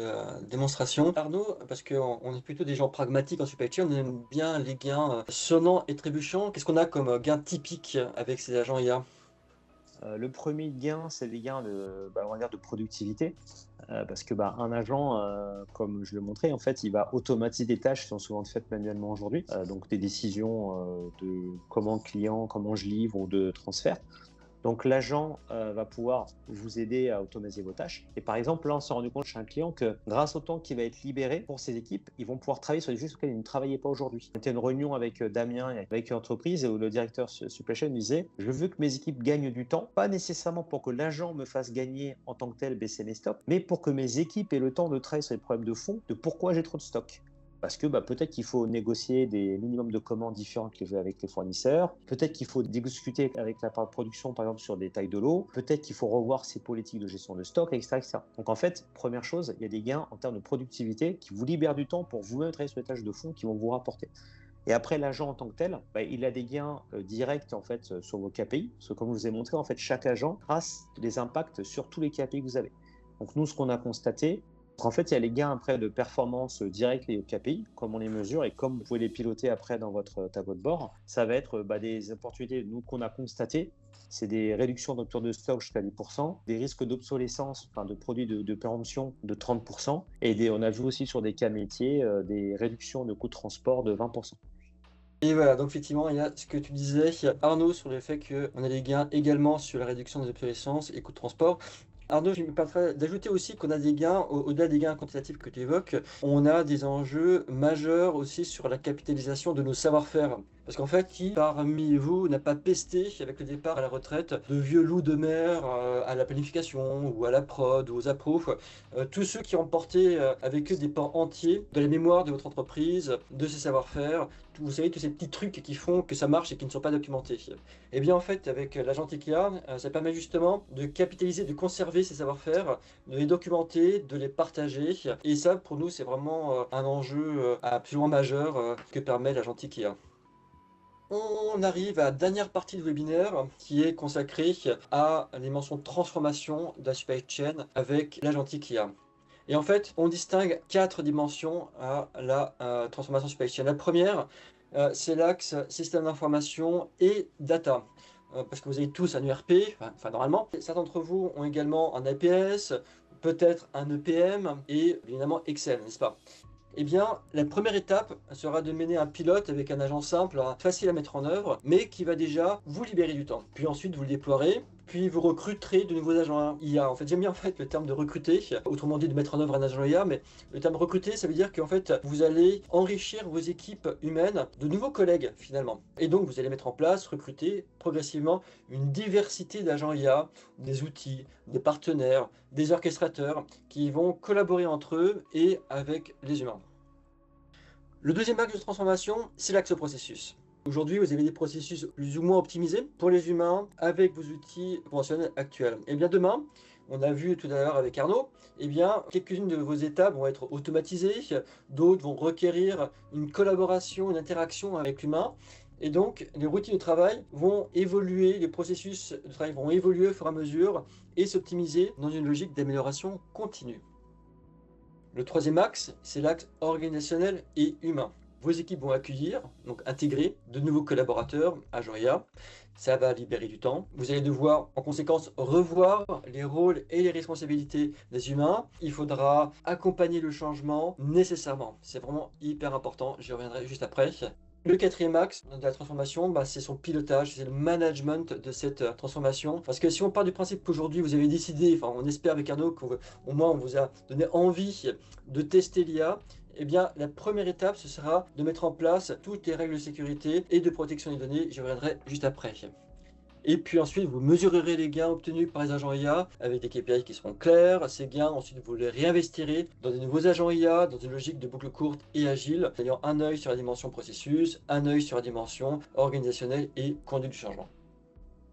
démonstration. Arnaud, parce qu'on est plutôt des gens pragmatiques en supply chain, on aime bien les gains sonnants et trébuchants. Qu'est-ce qu'on a comme gain typique avec ces agents IA? Le premier gain, c'est les gains on va dire de productivité, parce que un agent, comme je le montrais, en fait, il va automatiser des tâches qui sont souvent faites manuellement aujourd'hui, donc des décisions de commande client, comment je livre ou de transfert. Donc l'agent va pouvoir vous aider à automatiser vos tâches. Et par exemple, là, on s'est rendu compte chez un client que grâce au temps qui va être libéré pour ses équipes, ils vont pouvoir travailler sur des choses auxquelles ils ne travaillaient pas aujourd'hui. On était à une réunion avec Damien et avec une entreprise où le directeur supply chain disait « Je veux que mes équipes gagnent du temps, pas nécessairement pour que l'agent me fasse gagner en tant que tel, baisser mes stocks, mais pour que mes équipes aient le temps de travailler sur les problèmes de fond, de pourquoi j'ai trop de stocks. » Parce que peut-être qu'il faut négocier des minimums de commandes différents avec les fournisseurs. Peut-être qu'il faut discuter avec la part de production, par exemple, sur des tailles de lot. Peut-être qu'il faut revoir ses politiques de gestion de stock, etc., etc. Donc en fait, première chose, il y a des gains en termes de productivité qui vous libèrent du temps pour vous-même travailler sur les tâches de fond qui vont vous rapporter. Et après, l'agent en tant que tel, il a des gains directs en fait sur vos KPI. Parce que comme je vous ai montré, en fait, chaque agent trace les impacts sur tous les KPI que vous avez. Donc nous, ce qu'on a constaté, en fait, il y a les gains après de performance directs liés au KPI, comme on les mesure et comme vous pouvez les piloter après dans votre tableau de bord. Ça va être des opportunités qu'on a constatées. C'est des réductions de rupture de stock jusqu'à 10%, des risques d'obsolescence, de produits de péremption de 30%, et on a vu aussi sur des cas métiers des réductions de coûts de transport de 20%. Et voilà, donc effectivement, il y a ce que tu disais, Arnaud, sur le fait qu'on a des gains également sur la réduction des obsolescences et coûts de transport. Arnaud, je me permettrais d'ajouter aussi qu'on a des gains, au-delà des gains quantitatifs que tu évoques, on a des enjeux majeurs aussi sur la capitalisation de nos savoir-faire. Parce qu'en fait, qui parmi vous n'a pas pesté avec le départ à la retraite de vieux loups de mer à la planification ou à la prod ou aux appros, tous ceux qui ont porté avec eux des pans entiers de la mémoire de votre entreprise, de ses savoir-faire, vous savez, tous ces petits trucs qui font que ça marche et qui ne sont pas documentés. Et bien en fait, avec l'Agentic IA, ça permet justement de capitaliser, de conserver ces savoir-faire, de les documenter, de les partager. Et ça, pour nous, c'est vraiment un enjeu absolument majeur que permet l'Agentic IA. On arrive à la dernière partie du webinaire qui est consacrée à les mentions de transformation de la supply chain avec l'Agentic IA. Et en fait, on distingue 4 dimensions à la transformation supply chain. La première, c'est l'axe système d'information et data. Parce que vous avez tous un ERP, enfin normalement. Certains d'entre vous ont également un APS, peut-être un EPM et évidemment Excel, n'est-ce pas? Eh bien, la première étape sera de mener un pilote avec un agent simple, facile à mettre en œuvre, mais qui va déjà vous libérer du temps. Puis ensuite, vous le déploierez, puis vous recruterez de nouveaux agents IA. En fait, j'aime bien en fait le terme de recruter, autrement dit de mettre en œuvre un agent IA, mais le terme recruter, ça veut dire qu'en fait, vous allez enrichir vos équipes humaines de nouveaux collègues finalement. Et donc, vous allez mettre en place, recruter progressivement une diversité d'agents IA, des outils, des partenaires, des orchestrateurs qui vont collaborer entre eux et avec les humains. Le deuxième axe de transformation, c'est l'axe processus. Aujourd'hui, vous avez des processus plus ou moins optimisés pour les humains avec vos outils conventionnels actuels. Et bien demain, on a vu tout à l'heure avec Arnaud, eh bien, quelques-unes de vos étapes vont être automatisées, d'autres vont requérir une collaboration, une interaction avec l'humain. Et donc, les routines de travail vont évoluer, les processus de travail vont évoluer au fur et à mesure et s'optimiser dans une logique d'amélioration continue. Le troisième axe, c'est l'axe organisationnel et humain. Vos équipes vont accueillir, donc intégrer de nouveaux collaborateurs à Joria. Ça va libérer du temps. Vous allez devoir, en conséquence, revoir les rôles et les responsabilités des humains. Il faudra accompagner le changement nécessairement. C'est vraiment hyper important. J'y reviendrai juste après. Le quatrième axe de la transformation, c'est son pilotage, c'est le management de cette transformation. Parce que si on part du principe qu'aujourd'hui vous avez décidé, enfin on espère avec Arnaud qu'au moins on vous a donné envie de tester l'IA, eh bien la première étape ce sera de mettre en place toutes les règles de sécurité et de protection des données. J'y reviendrai juste après. Et puis ensuite, vous mesurerez les gains obtenus par les agents IA avec des KPI qui seront clairs. Ces gains, ensuite, vous les réinvestirez dans des nouveaux agents IA, dans une logique de boucle courte et agile, ayant un œil sur la dimension processus, un œil sur la dimension organisationnelle et conduite du changement.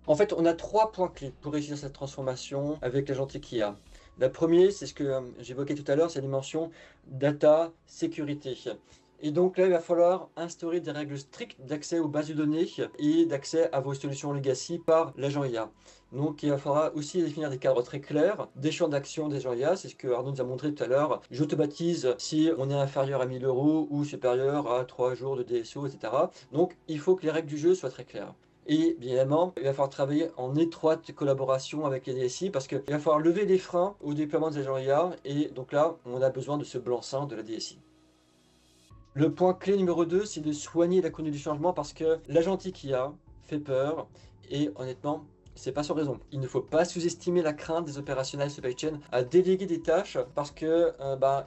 En fait, on a 3 points clés pour réussir cette transformation avec l'agentique IA. La première, c'est ce que j'évoquais tout à l'heure, c'est la dimension data sécurité. Et donc là, il va falloir instaurer des règles strictes d'accès aux bases de données et d'accès à vos solutions legacy par l'agent IA. Donc il va falloir aussi définir des cadres très clairs, des champs d'action des agents IA, c'est ce que Arnaud nous a montré tout à l'heure. J'automatise si on est inférieur à 1000 euros ou supérieur à 3 jours de DSO, etc. Donc il faut que les règles du jeu soient très claires. Et bien évidemment, il va falloir travailler en étroite collaboration avec les DSI parce qu'il va falloir lever les freins au déploiement des agents IA. Et donc là, on a besoin de ce blanc-seing de la DSI. Le point clé numéro 2, c'est de soigner la conduite du changement parce que l'agentique IA fait peur et honnêtement, c'est pas sans raison. Il ne faut pas sous-estimer la crainte des opérationnels supply chain à déléguer des tâches parce que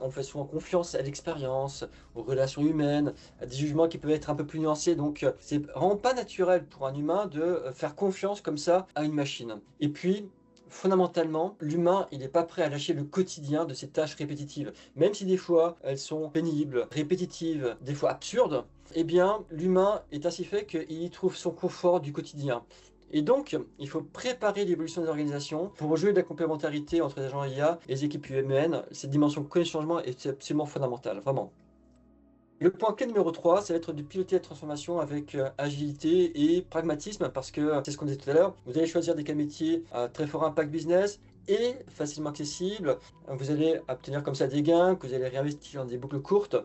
on fait souvent confiance à l'expérience, aux relations humaines, à des jugements qui peuvent être un peu plus nuancés. Donc c'est vraiment pas naturel pour un humain de faire confiance comme ça à une machine. Et puis fondamentalement, l'humain, il n'est pas prêt à lâcher le quotidien de ses tâches répétitives. Même si des fois, elles sont pénibles, répétitives, des fois absurdes, eh bien, l'humain est ainsi fait qu'il y trouve son confort du quotidien. Et donc, il faut préparer l'évolution des organisations pour jouer de la complémentarité entre les agents IA et les équipes humaines. Cette dimension changement est absolument fondamentale, vraiment. Le point clé numéro 3, ça va être de piloter la transformation avec agilité et pragmatisme parce que c'est ce qu'on disait tout à l'heure. Vous allez choisir des cas métiers à très fort impact business et facilement accessibles. Vous allez obtenir comme ça des gains que vous allez réinvestir dans des boucles courtes.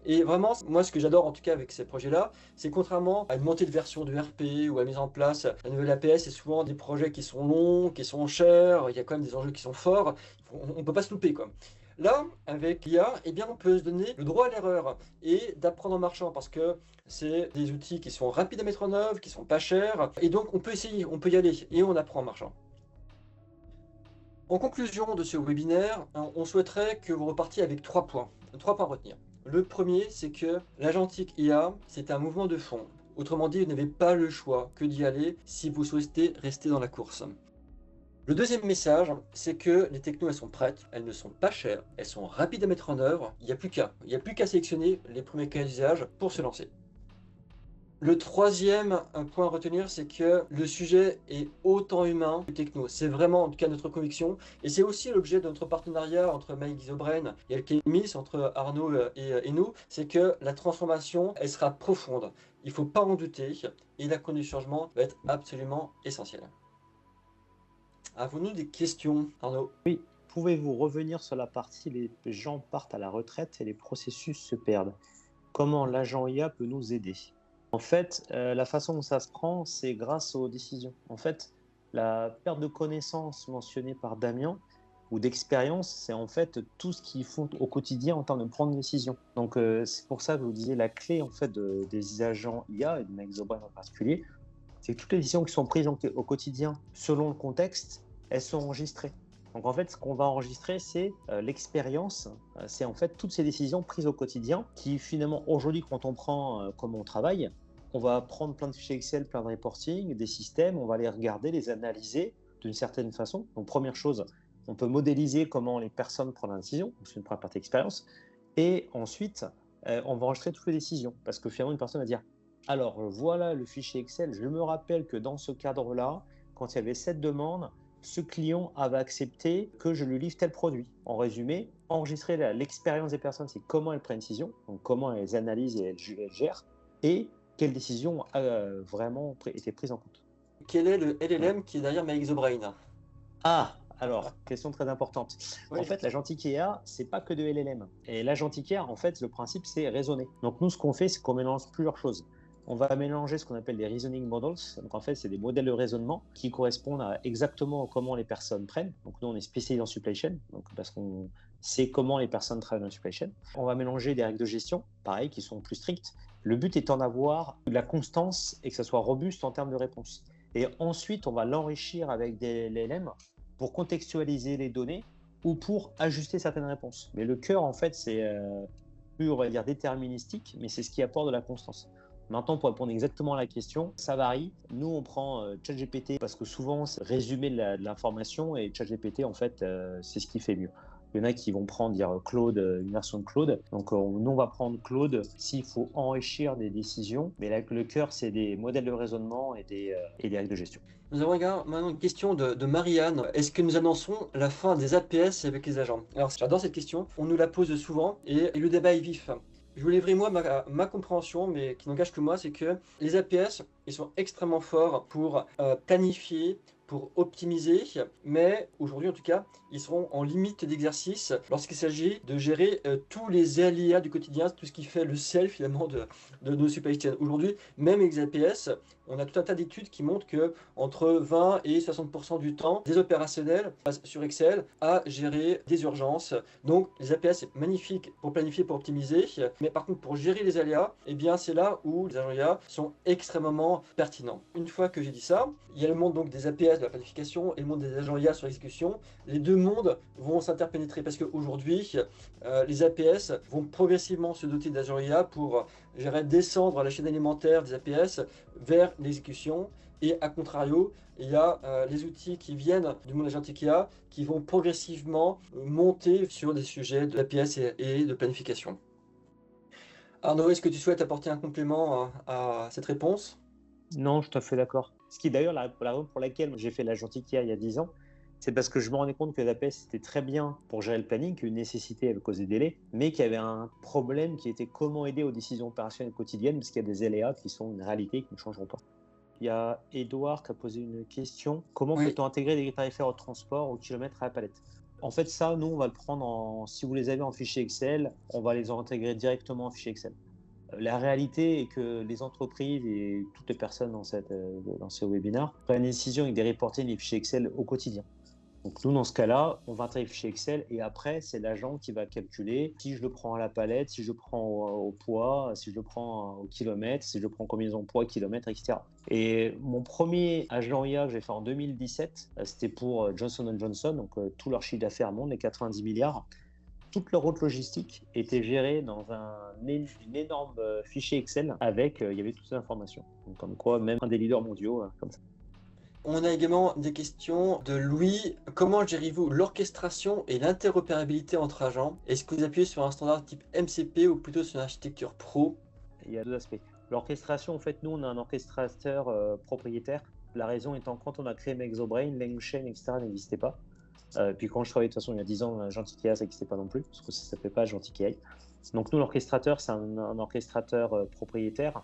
Et vraiment, moi, ce que j'adore en tout cas avec ces projets-là, c'est contrairement à une montée de version de RP ou à la mise en place d'un nouvel APS, c'est souvent des projets qui sont longs, qui sont chers, il y a quand même des enjeux qui sont forts. On ne peut pas se louper, quoi. Là, avec l'IA, eh bien, on peut se donner le droit à l'erreur et d'apprendre en marchant parce que c'est des outils qui sont rapides à mettre en œuvre, qui sont pas chers. Et donc, on peut essayer, on peut y aller et on apprend en marchant. En conclusion de ce webinaire, on souhaiterait que vous repartiez avec 3 points. 3 points à retenir. Le premier, c'est que l'agentique IA, c'est un mouvement de fond. Autrement dit, vous n'avez pas le choix que d'y aller si vous souhaitez rester dans la course. Le deuxième message, c'est que les technos, elles sont prêtes, elles ne sont pas chères, elles sont rapides à mettre en œuvre, il n'y a plus qu'à. Il n'y a plus qu'à sélectionner les premiers cas d'usage pour se lancer. Le troisième point à retenir, c'est que le sujet est autant humain que techno. C'est vraiment en tout cas notre conviction. Et c'est aussi l'objet de notre partenariat entre Mike Isobrain et Alchemist, entre Arnaud et nous. C'est que la transformation, elle sera profonde. Il ne faut pas en douter. Et la conduite du changement va être absolument essentielle. Avons-nous des questions, Arnaud? Oui, pouvez-vous revenir sur la partie les gens partent à la retraite et les processus se perdent? Comment l'agent IA peut nous aider? En fait, la façon dont ça se prend, c'est grâce aux décisions. En fait, la perte de connaissances mentionnée par Damien ou d'expérience, c'est en fait tout ce qu'ils font au quotidien en termes de prendre des décisions. Donc, c'est pour ça que je vous disais la clé en fait des agents IA et de Max Zobrel en particulier, C'est que toutes les décisions qui sont prises au quotidien, selon le contexte, elles sont enregistrées. Donc en fait, ce qu'on va enregistrer, c'est l'expérience, c'est en fait toutes ces décisions prises au quotidien qui finalement, aujourd'hui, quand on prend comment on travaille, on va prendre plein de fichiers Excel, plein de reporting, des systèmes, on va les regarder, les analyser d'une certaine façon. Donc première chose, on peut modéliser comment les personnes prennent la décision, c'est une première partie d'expérience. Et ensuite, on va enregistrer toutes les décisions parce que finalement, une personne va dire alors voilà le fichier Excel, je me rappelle que dans ce cadre-là, quand il y avait cette demande, ce client avait accepté que je lui livre tel produit. En résumé, enregistrer l'expérience des personnes, c'est comment elles prennent une décision, donc comment elles analysent et elles gèrent, et quelles décisions vraiment étaient prises en compte. Quel est le Voilà. LLM qui est derrière MyExobrain? Ah, alors, question très importante. En Oui. fait, l'agent IKEA, c'est pas que de LLM. Et l'agent IKEA, en fait, le principe, c'est raisonner. Donc, nous, ce qu'on fait, c'est qu'on mélange plusieurs choses. On va mélanger ce qu'on appelle des reasoning models. Donc, en fait, c'est des modèles de raisonnement qui correspondent à exactement comment les personnes prennent. Donc, nous, on est spécialisé en supply chain, donc, parce qu'on sait comment les personnes travaillent dans la supply chain. On va mélanger des règles de gestion, pareil, qui sont plus strictes. Le but étant d'avoir de la constance et que ça soit robuste en termes de réponse. Et ensuite, on va l'enrichir avec des LLM pour contextualiser les données ou pour ajuster certaines réponses. Mais le cœur, en fait, c'est plus, on va dire, déterministique, mais c'est ce qui apporte de la constance. Maintenant, pour répondre exactement à la question, ça varie. Nous, on prend ChatGPT parce que souvent, c'est résumé de l'information et ChatGPT, en fait, c'est ce qui fait mieux. Il y en a qui vont prendre Claude, une version de Claude. Donc, nous, on va prendre Claude s'il faut enrichir des décisions. Mais là, le cœur, c'est des modèles de raisonnement et des règles de gestion. Nous avons maintenant une question de Marianne. Est-ce que nous annonçons la fin des APS avec les agents? Alors, j'adore cette question. On nous la pose souvent et le débat est vif. Je vous livrer moi ma compréhension, mais qui n'engage que moi, c'est que les APS, ils sont extrêmement forts pour planifier, pour optimiser, mais aujourd'hui en tout cas, ils seront en limite d'exercice lorsqu'il s'agit de gérer tous les aléas du quotidien, tout ce qui fait le sel finalement de nos supply chain. Aujourd'hui, même avec les APS, on a tout un tas d'études qui montrent que entre 20 et 60% du temps, des opérationnels passent sur Excel à gérer des urgences. Donc les APS, c'est magnifique pour planifier, pour optimiser, mais par contre pour gérer les aléas, eh bien c'est là où les agents IA sont extrêmement pertinents. Une fois que j'ai dit ça, il y a le monde donc des APS de la planification et le monde des agents IA sur l'exécution. Les deux mondes vont s'interpénétrer parce qu'aujourd'hui, les APS vont progressivement se doter d'agents IA pour descendre la chaîne alimentaire des APS vers l'exécution. Et à contrario, il y a les outils qui viennent du monde agentique IA qui vont progressivement monter sur des sujets de APS et de planification. Arnaud, est-ce que tu souhaites apporter un complément à cette réponse? Non, je suis tout à fait d'accord. Ce qui est d'ailleurs la raison pour laquelle j'ai fait l'agent IKEA il y a 10 ans, c'est parce que je me rendais compte que l'APS c'était très bien pour gérer le planning, qu'une nécessité à cause des délais, mais qu'il y avait un problème qui était comment aider aux décisions opérationnelles quotidiennes, parce qu'il y a des aléas qui sont une réalité qui ne changeront pas. Il y a Edouard qui a posé une question. Comment Oui. peut-on intégrer les grilles tarifaires au transport au kilomètre à la palette? En fait, ça, nous, on va le prendre si vous les avez en fichier Excel, on va les intégrer directement en fichier Excel. La réalité est que les entreprises et toutes les personnes dans ce webinaire prennent des décisions avec des reportings et des fichiers Excel au quotidien. Donc nous, dans ce cas-là, on va intégrer le fichier Excel et après, c'est l'agent qui va calculer si je le prends à la palette, si je le prends au poids, si je le prends au kilomètre, si je le prends en combinaison poids, kilomètre, etc. Et mon premier agent IA que j'ai fait en 2017, c'était pour Johnson & Johnson, donc tout leur chiffre d'affaires monde, les 90 milliards. Toute leur route logistique était gérée dans un énorme fichier Excel avec, il y avait toutes ces informations. Donc, comme quoi, même un des leaders mondiaux, comme ça. On a également des questions de Louis. Comment gérez-vous l'orchestration et l'interopérabilité entre agents? Est-ce que vous appuyez sur un standard type MCP ou plutôt sur une architecture pro? Il y a deux aspects. L'orchestration, en fait, nous, on a un orchestrateur propriétaire. La raison étant, quand on a créé MexoBrain, LangChain, etc., n'existait pas. Puis quand je travaillais, de toute façon, il y a 10 ans, Gentikea, ça n'existait pas non plus, parce que ça ne s'appelait pas Gentikea. Donc nous, l'orchestrateur, c'est un orchestrateur propriétaire.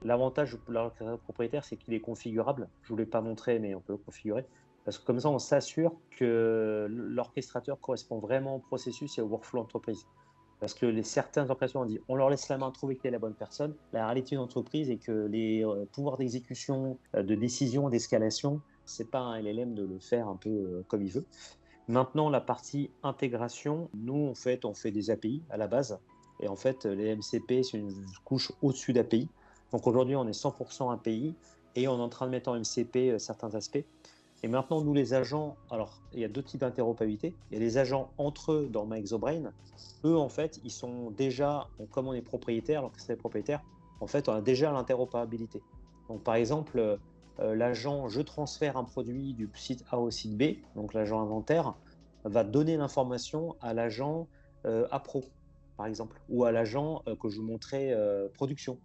L'avantage de l'orchestrateur propriétaire, c'est qu'il est configurable. Je ne vous l'ai pas montré, mais on peut le configurer. Parce que comme ça, on s'assure que l'orchestrateur correspond vraiment au processus et au workflow entreprise. Parce que certaines organisations ont dit on leur laisse la main, trouver qui est la bonne personne. La réalité d'une entreprise est que les pouvoirs d'exécution, de décision, d'escalation, c'est pas un LLM de le faire un peu comme il veut. Maintenant, la partie intégration, nous, en fait, on fait des API à la base. Et en fait, les MCP, c'est une couche au-dessus d'API. Donc aujourd'hui, on est 100% API. et on est en train de mettre en MCP certains aspects. Et maintenant, nous, les agents, alors, il y a deux types d'interopérabilité. Il y a les agents entre eux dans MyExobrain. Eux, en fait, ils sont déjà, comme on est propriétaire, alors que c'est propriétaire, en fait, on a déjà l'interopérabilité. Donc, par exemple, l'agent je transfère un produit du site A au site B, donc l'agent inventaire, va donner l'information à l'agent appro, par exemple, ou à l'agent que je vous montrais production.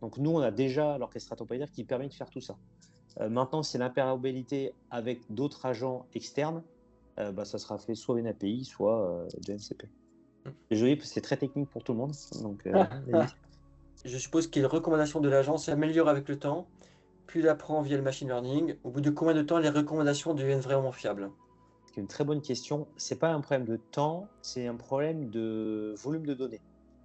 Donc, nous, on a déjà l'orchestrateur propriétaire qui permet de faire tout ça. Maintenant, c'est l'interopérabilité avec d'autres agents externes, ça sera fait soit une API, soit de MCP. Désolé, c'est très technique pour tout le monde. Donc, Je suppose que les recommandations de l'agent s'améliorent avec le temps, plus il apprend via le machine learning. Au bout de combien de temps les recommandations deviennent vraiment fiables? c'est une très bonne question. C'est pas un problème de temps, c'est un problème de volume de données.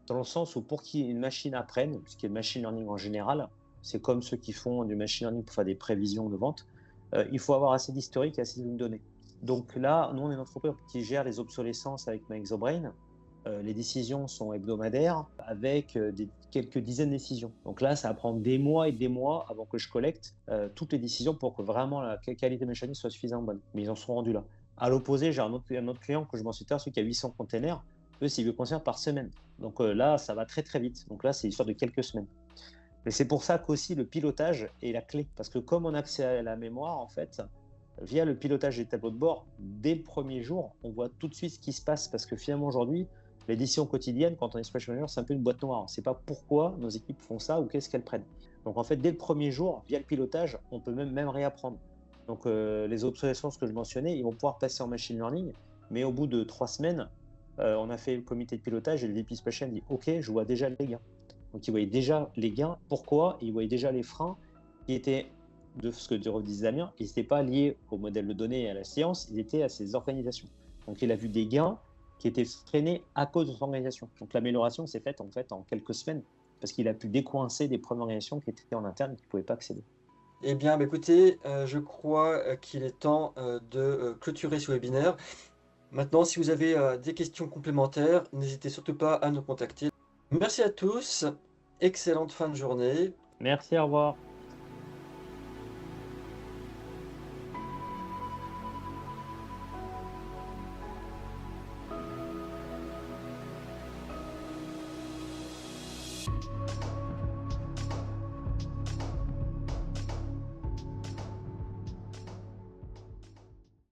Dans le sens où pour qu'une machine apprenne, ce qui est le machine learning en général, c'est comme ceux qui font du machine learning pour faire des prévisions de vente, il faut avoir assez d'historique et assez de données. Donc là, nous, on est une entreprise qui gère les obsolescences avec MyExobrain. Les décisions sont hebdomadaires avec quelques dizaines de décisions. Donc là, ça va prendre des mois et des mois avant que je collecte toutes les décisions pour que vraiment la qualité de machine soit suffisamment bonne. Mais ils en sont rendus là. À l'opposé, j'ai un autre client que je m'en suis dit, celui qui a 800 containers. Eux, c'est 8 containers par semaine. Donc là, ça va très très vite. Donc là, c'est l'histoire de quelques semaines. Mais c'est pour ça qu'aussi le pilotage est la clé. Parce que comme on a accès à la mémoire, en fait, via le pilotage des tableaux de bord, dès le premier jour, on voit tout de suite ce qui se passe. Parce que finalement, aujourd'hui, les décisions quotidiennes, quand on est splash manager, c'est un peu une boîte noire. On ne sait pas pourquoi nos équipes font ça ou qu'est-ce qu'elles prennent. Donc en fait, dès le premier jour, via le pilotage, on peut même réapprendre. Donc les obsolescences que je mentionnais, ils vont pouvoir passer en machine learning, mais au bout de 3 semaines, on a fait le comité de pilotage et le VP Splash dit « Ok, je vois déjà les gains ». Donc ils voyaient déjà les gains. Pourquoi? Ils voyaient déjà les freins qui étaient, de ce que disait Damien, ils n'étaient pas liés au modèle de données et à la science, ils étaient à ces organisations. Donc il a vu des gains qui étaient freinés à cause de son organisation. Donc l'amélioration s'est faite en fait en quelques semaines parce qu'il a pu décoincer des problèmes d'organisation qui étaient en interne et qui ne pouvaient pas accéder. Eh bien, écoutez, je crois qu'il est temps de clôturer ce webinaire. Maintenant, si vous avez des questions complémentaires, n'hésitez surtout pas à nous contacter. Merci à tous, excellente fin de journée. Merci, au revoir.